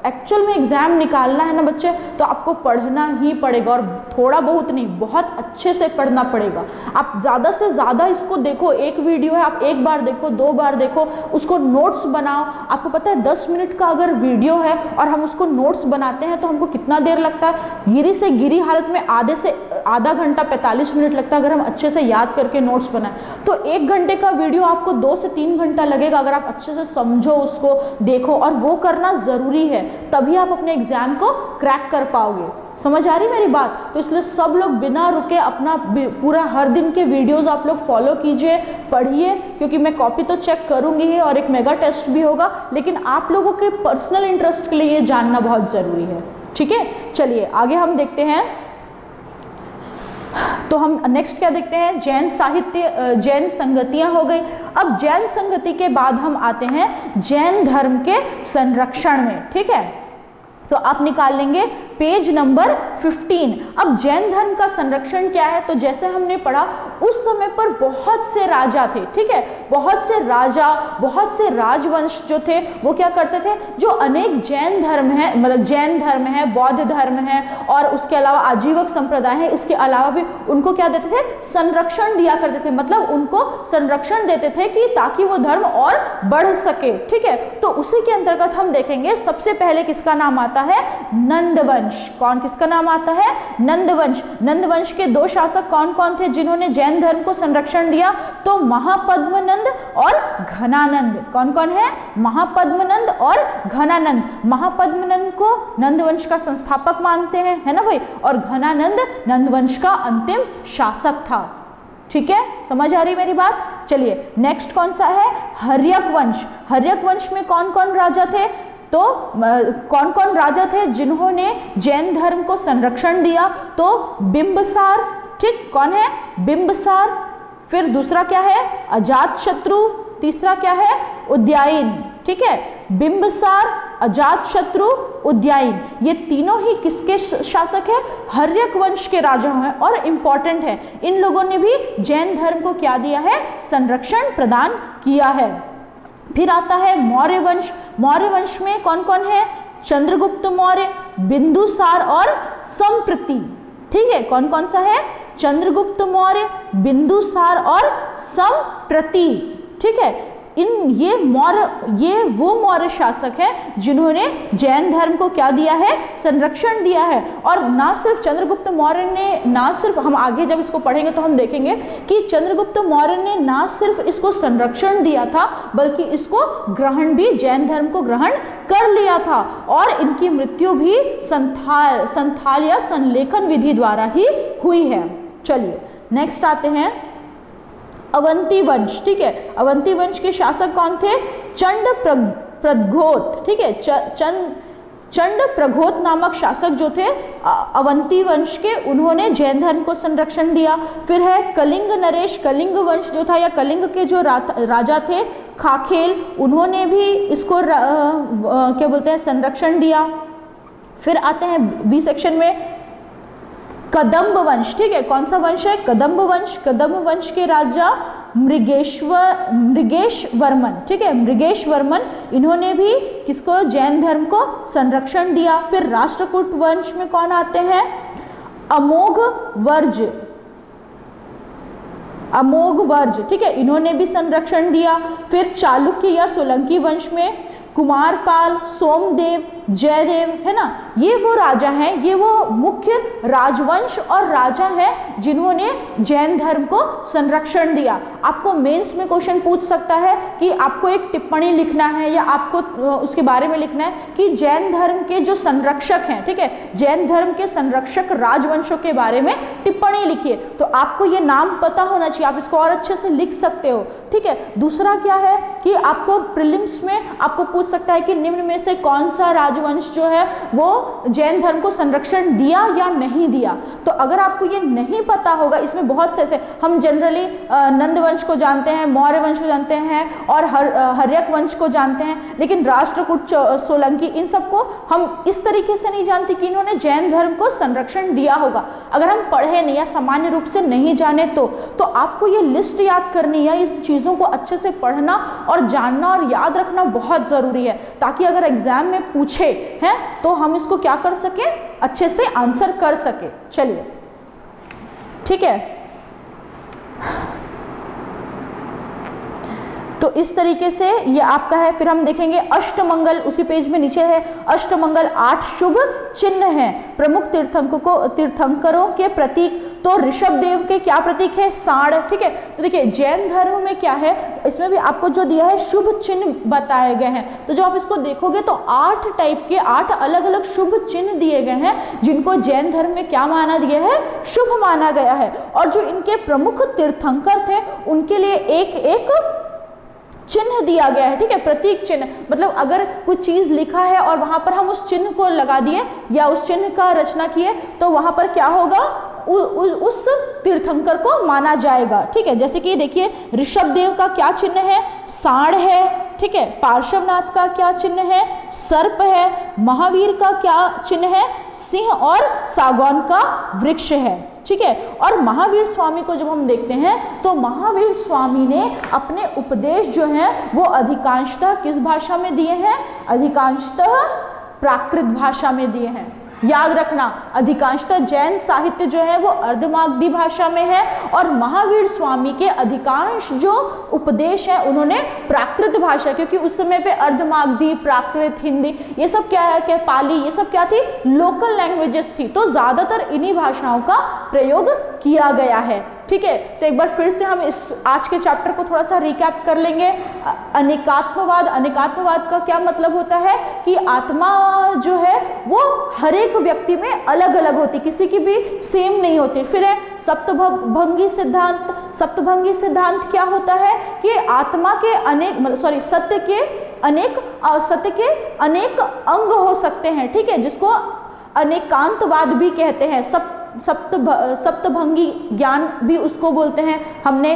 एक्चुअल में एग्जाम निकालना है ना बच्चे, तो आपको पढ़ना ही पड़ेगा, और थोड़ा बहुत नहीं, बहुत अच्छे से पढ़ना पड़ेगा। आप ज़्यादा से ज़्यादा इसको देखो, एक वीडियो है आप 1 बार देखो, 2 बार देखो, उसको नोट्स बनाओ। आपको पता है 10 मिनट का अगर वीडियो है और हम उसको नोट्स बनाते हैं तो हमको कितना देर लगता है? गिरी से गिरी हालत में आधा घंटा 45 मिनट लगता है अगर हम अच्छे से याद करके नोट्स बनाएं। तो 1 घंटे का वीडियो आपको 2 से 3 घंटा लगेगा अगर आप अच्छे से समझो, उसको देखो, और वो करना ज़रूरी है, तभी आप अपने एग्जाम को क्रैक कर पाओगे। समझ आ रही मेरी बात? तो इसलिए सब लोग बिना रुके अपना पूरा हर दिन के वीडियोस आप लोग फॉलो कीजिए, पढ़िए, क्योंकि मैं कॉपी तो चेक करूंगी ही और एक मेगा टेस्ट भी होगा, लेकिन आप लोगों के पर्सनल इंटरेस्ट के लिए ये जानना बहुत ज़रूरी है, ठीक है। चलिए आगे हम देखते हैं। तो हम नेक्स्ट क्या देखते हैं? जैन साहित्य, जैन संगतियां हो गई। अब जैन संगति के बाद हम आते हैं जैन धर्म के संरक्षण में, ठीक है। तो आप निकाल लेंगे पेज नंबर 15। अब जैन धर्म का संरक्षण क्या है? तो जैसे हमने पढ़ा उस समय पर बहुत से राजा थे, ठीक है, बहुत से राजा, बहुत से राजवंश जो थे वो क्या करते थे, जो अनेक जैन धर्म है, मतलब जैन धर्म है, बौद्ध धर्म है और उसके अलावा आजीवक संप्रदाय है, इसके अलावा भी उनको क्या देते थे? संरक्षण दिया करते थे। मतलब उनको संरक्षण देते थे कि ताकि वो धर्म और बढ़ सके, ठीक है। तो उसी के अंतर्गत हम देखेंगे सबसे पहले किसका नाम आता है? नंदवंश। कौन, किसका नाम आता है? नंदवंश। नंदवंश के 2 शासक कौन कौन थे जिन्होंने जैन धर्म को संरक्षण दिया? तो महापद्मनंद और घनानंद। कौन कौन है? महापद्मनंद और घनानंद। महापद्मनंद को नंदवंश का संस्थापक मानते हैं, है ना भाई, और घनानंद नंदवंश का अंतिम शासक था, ठीक है। समझ आ रही मेरी बात? चलिए नेक्स्ट कौन सा है? हर्यक वंश। हर्यक वंश में कौन कौन राजा थे? तो कौन कौन राजा थे जिन्होंने जैन धर्म को संरक्षण दिया? तो बिंबसार, ठीक, कौन है? बिंबसार। फिर दूसरा क्या है? अजातशत्रु। तीसरा क्या है? उदयायन, ठीक है। बिंबसार, अजातशत्रु, उदयायन, ये तीनों ही किसके शासक है? हर्यक वंश के राजा हैं और इंपॉर्टेंट है। इन लोगों ने भी जैन धर्म को क्या दिया है? संरक्षण प्रदान किया है। फिर आता है मौर्य वंश। मौर्य वंश में कौन कौन है? चंद्रगुप्त मौर्य, बिंदुसार और संप्रति, ठीक है। कौन कौन सा है? चंद्रगुप्त मौर्य, बिंदुसार और संप्रति, ठीक है। ये वो मौर्य शासक हैं जिन्होंने जैन धर्म को क्या दिया है? संरक्षण दिया है। और ना सिर्फ चंद्रगुप्त मौर्य ने, ना सिर्फ, हम आगे जब इसको पढ़ेंगे तो हम देखेंगे कि चंद्रगुप्त मौर्य ने ना सिर्फ इसको संरक्षण दिया था बल्कि इसको ग्रहण भी, जैन धर्म को ग्रहण कर लिया था। और इनकी मृत्यु भी संथाल या संलेखन विधि द्वारा ही हुई है। चलिए नेक्स्ट आते हैं अवंती वंश, ठीक है। अवंती वंश के शासक कौन थे? चंड प्रघोत, ठीक है। चंड प्रघोत नामक शासक जो थे अवंती वंश के, उन्होंने जैन धर्म को संरक्षण दिया। फिर है कलिंग नरेश। कलिंग वंश जो था या कलिंग के जो राजा थे खाखेल, उन्होंने भी इसको क्या बोलते हैं? संरक्षण दिया। फिर आते हैं बी सेक्शन में कदम्ब वंश, ठीक है। कौन सा वंश है? कदम्ब वंश। कदम्ब वंश के राजा मृगेश वर्मन, ठीक है, मृगेश वर्मन, इन्होंने भी किसको? जैन धर्म को संरक्षण दिया। फिर राष्ट्रकूट वंश में कौन आते हैं? अमोघ वर्ज, ठीक है, इन्होंने भी संरक्षण दिया। फिर चालुक्य या सोलंकी वंश में कुमारपाल, सोमदेव, जयदेव, है ना, ये वो राजा हैं, ये वो मुख्य राजवंश और राजा हैं जिन्होंने जैन धर्म को संरक्षण दिया। आपको मेंस में क्वेश्चन पूछ सकता है कि आपको एक टिप्पणी लिखना है या आपको उसके बारे में लिखना है कि जैन धर्म के जो संरक्षक हैं, ठीक है, जैन धर्म के संरक्षक राजवंशों के बारे में टिप्पणी लिखिए। तो आपको ये नाम पता होना चाहिए, आप इसको और अच्छे से लिख सकते हो, ठीक है। दूसरा क्या है कि आपको प्रीलिम्स में आपको पूछ सकता है कि निम्न में से कौन सा राजवंश जो है वो जैन धर्म को संरक्षण दिया या नहीं दिया। तो अगर आपको ये नहीं पता होगा, इसमें बहुत से हम जनरली नंद वंश को जानते हैं, मौर्य वंश को जानते हैं और हर्यक वंश को जानते हैं, लेकिन राष्ट्रकूट, सोलंकी, इन सबको हम इस तरीके से नहीं जानते कि इन्होंने जैन धर्म को संरक्षण दिया होगा। अगर हम पढ़े नहीं या सामान्य रूप से नहीं जाने तो आपको ये लिस्ट याद करनी है, इस चीज़ों को अच्छे से पढ़ना और जानना और याद रखना बहुत ज़रूरी है, ताकि अगर एग्जाम में पूछे हैं तो हम इसको क्या कर सके, अच्छे से आंसर कर सके। चलिए, ठीक है। तो इस तरीके से ये आपका है। फिर हम देखेंगे अष्टमंगल, उसी पेज में नीचे है, अष्टमंगल 8 शुभ चिन्ह हैं प्रमुख तीर्थंकरों के प्रतीक। तो ऋषभ देव के क्या प्रतीक है, सांड, ठीक है। तो देखिए जैन धर्म में क्या है, इसमें भी आपको जो दिया है शुभ चिन्ह बताए गए हैं। तो जो आप इसको देखोगे तो 8 टाइप के 8 अलग अलग शुभ चिन्ह दिए गए हैं, जिनको जैन धर्म में क्या माना गया है, शुभ माना गया है। और जो इनके प्रमुख तीर्थंकर थे उनके लिए एक एक चिन्ह दिया गया है, ठीक है, प्रतीक चिन्ह। मतलब अगर कुछ चीज लिखा है और वहां पर हम उस चिन्ह को लगा दिए या उस चिन्ह का रचना किए तो वहां पर क्या होगा, उस तीर्थंकर को माना जाएगा, ठीक है। जैसे कि देखिए ऋषभ देव का क्या चिन्ह है, सांड है, ठीक है। पार्श्वनाथ का क्या चिन्ह है, सर्प है। महावीर का क्या चिन्ह है, सिंह और सागौन का वृक्ष है, ठीक है। और महावीर स्वामी को जब हम देखते हैं तो महावीर स्वामी ने अपने उपदेश जो है वो अधिकांशतः किस भाषा में दिए हैं, अधिकांशतः प्राकृत भाषा में दिए हैं। याद रखना, अधिकांशतः जैन साहित्य जो है वो अर्धमागधी भाषा में है और महावीर स्वामी के अधिकांश जो उपदेश है उन्होंने प्राकृत भाषा, क्योंकि उस समय पे अर्धमागधी, प्राकृत, हिंदी, ये सब क्या है, क्या पाली, ये सब क्या थी, लोकल लैंग्वेजेस थी। तो ज्यादातर इन्हीं भाषाओं का प्रयोग किया गया है, ठीक है। तो एक बार फिर से हम इस आज के चैप्टर को थोड़ा सा रिकैप कर लेंगे। अनेकात्मवाद, अनेकात्मवाद का क्या मतलब होता है कि आत्मा जो है वो हर एक व्यक्ति में अलग अलग होती, किसी की भी सेम नहीं होती। फिर है सप्तभंगी सिद्धांत। सप्तभंगी सिद्धांत क्या होता है कि आत्मा के अनेक सत्य के अनेक अंग हो सकते हैं, ठीक है, जिसको अनेकांतवाद भी कहते हैं। सप्तभंगी ज्ञान भी उसको बोलते हैं। हमने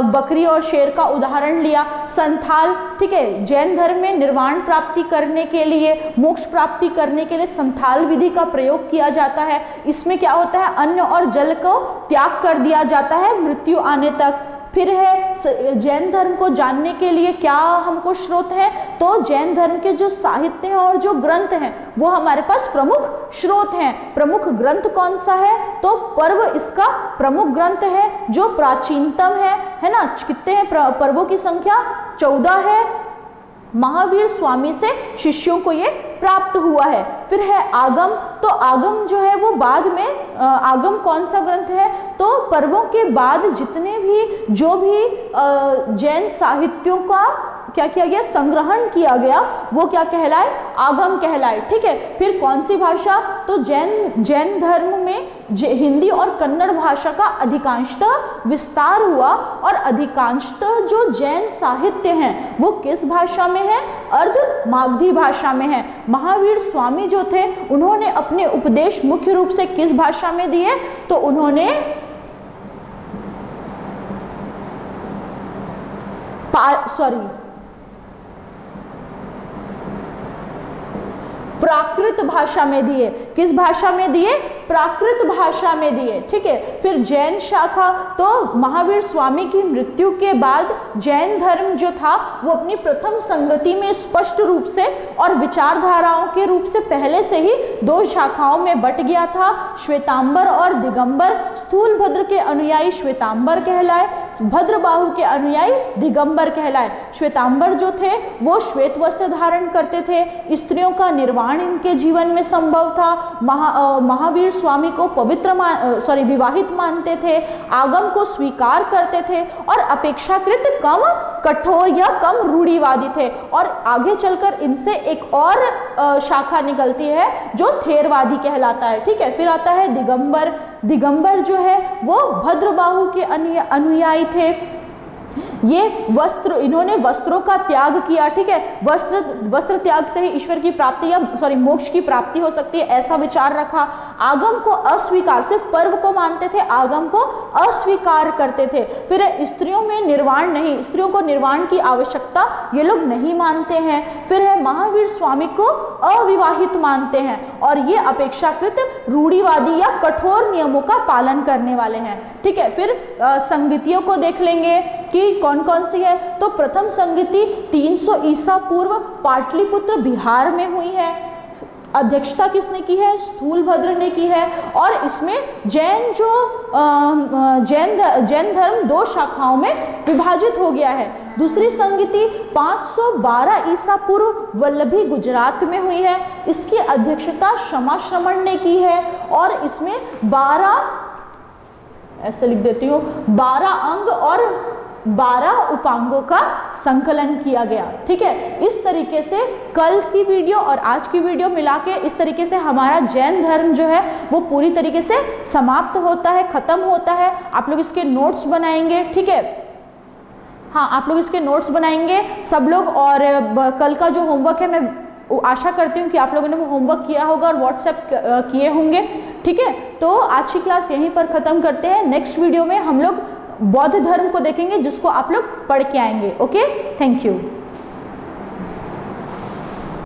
बकरी और शेर का उदाहरण लिया। संथाल, ठीक है, जैन धर्म में निर्वाण प्राप्ति करने के लिए, मोक्ष प्राप्ति करने के लिए संथाल विधि का प्रयोग किया जाता है। इसमें क्या होता है, अन्न और जल को त्याग कर दिया जाता है मृत्यु आने तक। फिर है जैन धर्म को जानने के लिए क्या हमको स्रोत है, तो जैन धर्म के जो साहित्य हैं और जो ग्रंथ हैं वो हमारे पास प्रमुख स्रोत हैं। प्रमुख ग्रंथ कौन सा है, तो पर्व इसका प्रमुख ग्रंथ है जो प्राचीनतम है ना। कितने हैं पर्वों की संख्या, 14 है। महावीर स्वामी से शिष्यों को ये प्राप्त हुआ है। फिर है आगम। तो आगम जो है वो बाद में, आगम कौन सा ग्रंथ है, तो पर्वों के बाद जितने भी जो भी जैन साहित्यों का क्या किया गया, संग्रहण किया गया, वो क्या कहलाए, आगम कहलाए, ठीक है। फिर कौन सी भाषा, तो जैन धर्म में हिंदी और कन्नड़ भाषा का अधिकांशतः विस्तार हुआ और अधिकांशतः जो जैन साहित्य हैं वो किस भाषा में है, अर्धमागधी भाषा में है। महावीर स्वामी जो थे उन्होंने अपने उपदेश मुख्य रूप से किस भाषा में दिए, तो उन्होंने प्राकृत भाषा में दिए। किस भाषा में दिए, प्राकृत भाषा में दिए, ठीक है। फिर जैन शाखा, तो महावीर स्वामी की मृत्यु के बाद जैन धर्म जो था वो अपनी प्रथम संगति में स्पष्ट रूप से और विचारधाराओं के रूप से पहले से ही 2 शाखाओं में बट गया था, श्वेतांबर और दिगंबर। स्थूलभद्र के अनुयायी श्वेतांबर कहलाए, भद्रबाहु के अनुयायी दिगंबर कहलाए। श्वेतांबर जो थे वो श्वेत वस्त्र धारण करते थे, स्त्रियों का निर्वाण इनके जीवन में संभव था, महावीर स्वामी को विवाहित मानते थे, आगम को स्वीकार करते थे और अपेक्षाकृत कम कठोर या कम रूढ़िवादी थे। और आगे चलकर इनसे एक और शाखा निकलती है जो थेरवादी कहलाता है। ठीक है, फिर आता है दिगंबर। दिगंबर जो है वो भद्रबाहु के अनुयायी थे। ये इन्होंने वस्त्रों का त्याग किया। ठीक है, वस्त्र त्याग से ही ईश्वर की प्राप्ति या मोक्ष की प्राप्ति हो सकती है, ऐसा विचार रखा। आगम को अस्वीकार, सिर्फ पर्व को मानते थे, आगम को अस्वीकार करते थे। फिर स्त्रियों में निर्वाण नहीं, स्त्रियों को निर्वाण की आवश्यकता ये लोग नहीं मानते हैं। फिर है महावीर स्वामी को अविवाहित मानते हैं और ये अपेक्षाकृत रूढ़िवादी या कठोर नियमों का पालन करने वाले हैं। ठीक है, फिर संगतियों को देख लेंगे कि कौन कौन सी है। तो प्रथम संगति 300 ईसा पूर्व पाटलिपुत्र बिहार में हुई है। अध्यक्षता किसने की है? स्थूलभद्र ने की है। और इसमें जैन धर्म 2 शाखाओं में विभाजित हो गया है। दूसरी संगति 512 ईसा पूर्व वल्लभी गुजरात में हुई है। इसकी अध्यक्षता क्षमाश्रमण ने की है और इसमें 12 ऐसे लिख देती हूँ 12 अंग और 12 उपांगों का संकलन किया गया। ठीक है, इस तरीके से कल की वीडियो और आज की वीडियो मिला के इस तरीके से हमारा जैन धर्म जो है वो पूरी तरीके से समाप्त होता है, खत्म होता है। आप लोग इसके नोट्स बनाएंगे। ठीक है, हाँ, आप लोग इसके नोट्स बनाएंगे सब लोग। और कल का जो होमवर्क है मैं आशा करती हूँ कि आप लोगों ने वो होमवर्क किया होगा और व्हाट्सएप किए होंगे। ठीक है, तो आज की क्लास यहीं पर ख़त्म करते हैं। नेक्स्ट वीडियो में हम लोग बौद्ध धर्म को देखेंगे जिसको आप लोग पढ़ के आएंगे। Okay, thank you.